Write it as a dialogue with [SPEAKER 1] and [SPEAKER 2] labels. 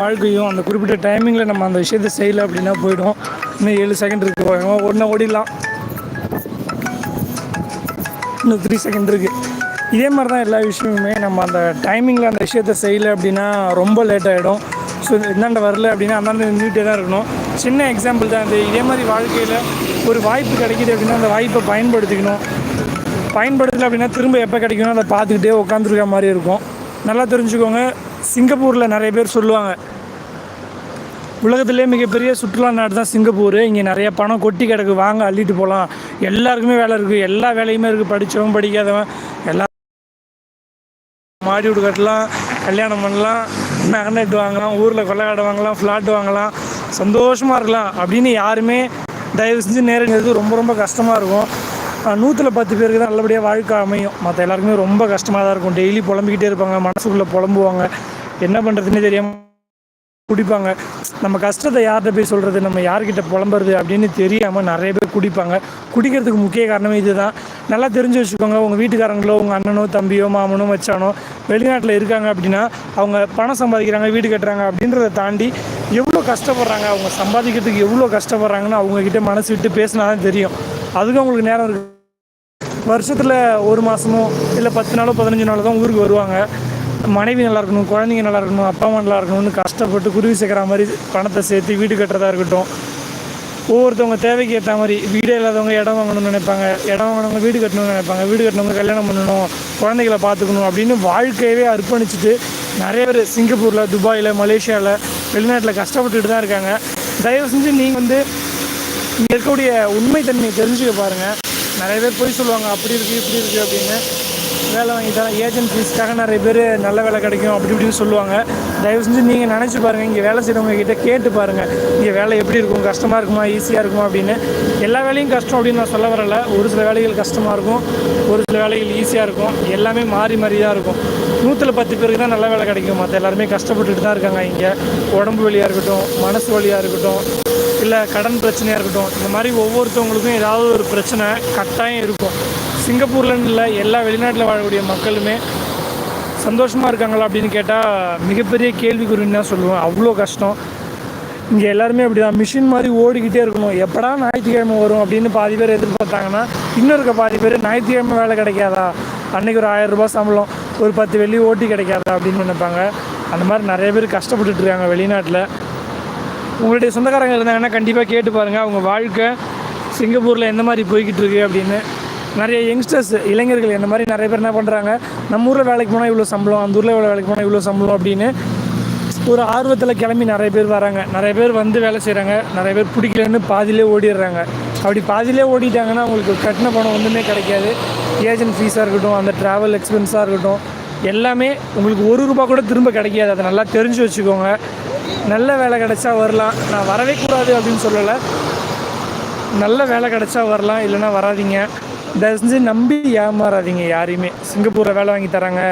[SPEAKER 1] வாழ்க்கையும் அந்த குறிப்பிட்ட டைமிங்கில் நம்ம அந்த விஷயத்தை செய்யலை அப்படின்னா போயிடும். இன்னும் 7 செகண்ட் இருக்குது, ஒன்றா ஓடிடலாம், இன்னும் 3 செகண்ட் இருக்குது. இதே மாதிரி தான் எல்லா விஷயமுமே. நம்ம அந்த டைமிங்கில் அந்த விஷயத்தை செய்யலை அப்படின்னா ரொம்ப லேட் ஆகிடும். ஸோ இந்தாண்ட வரல அப்படின்னா அந்தாண்ட நின்றுட்டே தான் இருக்கணும். சின்ன எக்ஸாம்பிள் தான் இது. இதே மாதிரி வாழ்க்கையில் ஒரு வாய்ப்பு கிடைக்கிது அப்படின்னா அந்த வாய்ப்பை பயன்படுத்திக்கணும். பயன்படுத்தலை அப்படின்னா திரும்ப எப்போ கிடைக்கணும் அதை பார்த்துக்கிட்டே உட்காந்துருக்க மாதிரி இருக்கும். நல்லா தெரிஞ்சுக்கோங்க. சிங்கப்பூரில் நிறைய பேர் சொல்லுவாங்க, உலகத்திலே மிகப்பெரிய சுற்றுலா நாடு தான் சிங்கப்பூர். இங்கே நிறைய பணம் கொட்டி கிடக்கு, வாங்க அள்ளிட்டு போகலாம், எல்லாருக்குமே வேலை இருக்குது, எல்லா வேலையுமே இருக்குது, படித்தவன் படிக்காதவன் எல்லா மாடி வீடு கட்டலாம், கல்யாணம் பண்ணலாம், மேக்னெட் வாங்கலாம், ஊரில் கொள்ளைக்காடு வாங்கலாம், ஃப்ளாட் வாங்கலாம், சந்தோஷமாக இருக்கலாம் அப்படின்னு யாருமே தயவு செஞ்சு நேரடியாக ரொம்ப ரொம்ப கஷ்டமாக இருக்கும். 110 பேருக்கு தான் நல்லபடியாக வாழ்க்கை அமையும். மற்ற எல்லாருக்குமே ரொம்ப கஷ்டமாக தான் இருக்கும். டெய்லி புலம்பிக்கிட்டே இருப்பாங்க, மனசுக்குள்ளே புலம்புவாங்க, என்ன பண்ணுறதுன்னே தெரியாமல் குடிப்பாங்க. நம்ம கஷ்டத்தை யார்கிட்ட போய் சொல்கிறது, நம்ம யார்கிட்ட புலம்புறது அப்படின்னு தெரியாமல் நிறைய பேர் குடிப்பாங்க. குடிக்கிறதுக்கு முக்கிய காரணமே இது தான். நல்லா தெரிஞ்சு வச்சுக்கோங்க. உங்கள் வீட்டுக்காரங்களோ, உங்கள் அண்ணனோ, தம்பியோ, மாமனோ, மச்சானோ வெளிநாட்டில் இருக்காங்க அப்படின்னா அவங்க பணம் சம்பாதிக்கிறாங்க, வீடு கட்டுறாங்க அப்படின்றத தாண்டி எவ்வளோ கஷ்டப்படுறாங்க, அவங்க சம்பாதிக்கிறதுக்கு எவ்வளோ கஷ்டப்படுறாங்கன்னு அவங்கக்கிட்ட மனசு விட்டு பேசினா தான் தெரியும். அதுக்கும் அவங்களுக்கு நேரம் இருக்குது. வருஷத்தில் 1 மாதமோ இல்லை 10 நாளோ 15 நாளோ தான் ஊருக்கு வருவாங்க. மனைவி நல்லா இருக்கணும், குழந்தைங்க நல்லா இருக்கணும், அப்பா அம்மா நல்லா இருக்கணும்னு கஷ்டப்பட்டு குருவி சேர்க்குற மாதிரி பணத்தை சேர்த்து வீடு கட்டுறதா இருக்கட்டும். ஒவ்வொருத்தவங்க தேவைக்கு ஏற்ற மாதிரி வீடே இல்லாதவங்க இடம் வாங்கணும்னு நினைப்பாங்க, இடம் வாங்கினவங்க வீடு கட்டணும்னு நினைப்பாங்க, வீடு கட்டினவங்க கல்யாணம் பண்ணணும், குழந்தைகளை பார்த்துக்கணும் அப்படின்னு வாழ்க்கையவே அர்ப்பணிச்சுட்டு நிறைய பேர் சிங்கப்பூரில், துபாயில், மலேசியாவில், வெளிநாட்டில் கஷ்டப்பட்டுட்டு தான் இருக்காங்க. தயவு செஞ்சு நீங்கள் இங்கே இருக்கக்கூடிய உண்மைத்தன்மையை தெரிஞ்சுக்க பாருங்கள். நிறைய பேர் போய் சொல்லுவாங்க, அப்படி இருக்குது இப்படி இருக்குது அப்படின்னு. வேலை வாங்கி தரேன், ஏஜென்ட் ஃபீஸ்க்காக நிறைய பேர் நல்ல வேலை கிடைக்கும் அப்படி இப்படின்னு சொல்லுவாங்க. தயவு செஞ்சு நீங்கள் நினச்சி பாருங்கள், இங்கே வேலை செய்கிறவங்க கிட்டே கேட்டு பாருங்கள், இங்கே வேலை எப்படி இருக்கும், கஷ்டமாக இருக்குமா, ஈஸியாக இருக்குமா அப்படின்னு. எல்லா வேலையும் கஷ்டம் அப்படின்னு நான் சொல்ல வரல. ஒரு சில வேலைகள் கஷ்டமாக இருக்கும், ஒரு சில வேலைகள் ஈஸியாக இருக்கும். எல்லாமே மாறி மாறி தான் இருக்கும். 110 பேருக்கு தான் நல்ல வேலை கிடைக்கும், மற்ற எல்லாருமே கஷ்டப்பட்டுட்டு தான் இருக்காங்க. இங்கே உடம்பு வலியாக இருக்கட்டும், மனசு வலியாக இருக்கட்டும், இல்லை கடன் பிரச்சனையாக இருக்கட்டும், இந்த மாதிரி ஒவ்வொருத்தவங்களுக்கும் ஏதாவது ஒரு பிரச்சனை கட்டாயம் இருக்கும். சிங்கப்பூர்லன்னு இல்லை, எல்லா வெளிநாட்டில் வாழக்கூடிய மக்களுமே சந்தோஷமாக இருக்காங்களா அப்படின்னு கேட்டால் மிகப்பெரிய கேள்விக்குறின்னு தான் சொல்லுவேன். அவ்வளோ கஷ்டம். இங்கே எல்லாருமே அப்படி தான் மிஷின் மாதிரி ஓடிக்கிட்டே இருக்கணும். எப்படா ஞாயிற்றுக்கிழமை வரும் அப்படின்னு பாதி பேர் எதிர்பார்த்தாங்கன்னா, இன்னொரு பாதி பேர் ஞாயிற்றுக்கிழமை வேலை கிடைக்காதா, அன்றைக்கி ஒரு 1000 ரூபாய் சம்பளம், ஒரு 10 வெள்ளி ஓட்டி கிடைக்காதா அப்படின்னு நினைப்பாங்க. அந்த மாதிரி நிறைய பேர் கஷ்டப்பட்டுட்டு இருக்காங்க வெளிநாட்டில். உங்களுடைய சொந்தக்காரங்க இருந்தாங்கன்னா கண்டிப்பாக கேட்டு பாருங்கள், அவங்க வாழ்க்கை சிங்கப்பூரில் எந்த மாதிரி போய்கிட்டு இருக்குது அப்படின்னு. நிறைய யங்ஸ்டர்ஸ், இளைஞர்கள் இந்த மாதிரி நிறைய பேர் என்ன பண்ணுறாங்க, நம்ம ஊரில் வேலைக்கு போனால் இவ்வளோ சம்பளம், அந்த ஊரில் வேலைக்கு போனால் இவ்வளோ சம்பளம் அப்படின்னு ஒரு ஆர்வத்தில் கிளம்பி நிறைய பேர் வராங்க. நிறைய பேர் வந்து வேலை செய்கிறாங்க, நிறைய பேர் பிடிக்கலன்னு பாதியிலே ஓடிடுறாங்க. அப்படி பாதியிலே ஓடிட்டாங்கன்னா அவங்களுக்கு கட்டின பணம் ஒன்றுமே கிடைக்காது. ஏஜென்ட் ஃபீஸாக இருக்கட்டும், அந்த ட்ராவல் எக்ஸ்பென்ஸாக இருக்கட்டும், எல்லாமே உங்களுக்கு 1 ரூபா கூட திரும்ப கிடைக்காது. அதை நல்லா தெரிஞ்சு வச்சுக்கோங்க. நல்ல வேலை கிடைச்சா வரலாம், நான் வரவே கூடாது அப்படின்னு சொல்லலை. நல்ல வேலை கிடைச்சா வரலாம், இல்லைன்னா வராதிங்க. தயவு செஞ்சு நம்பி ஏமாறாதீங்க யாரையுமே. சிங்கப்பூரில் வேலை வாங்கி தராங்க,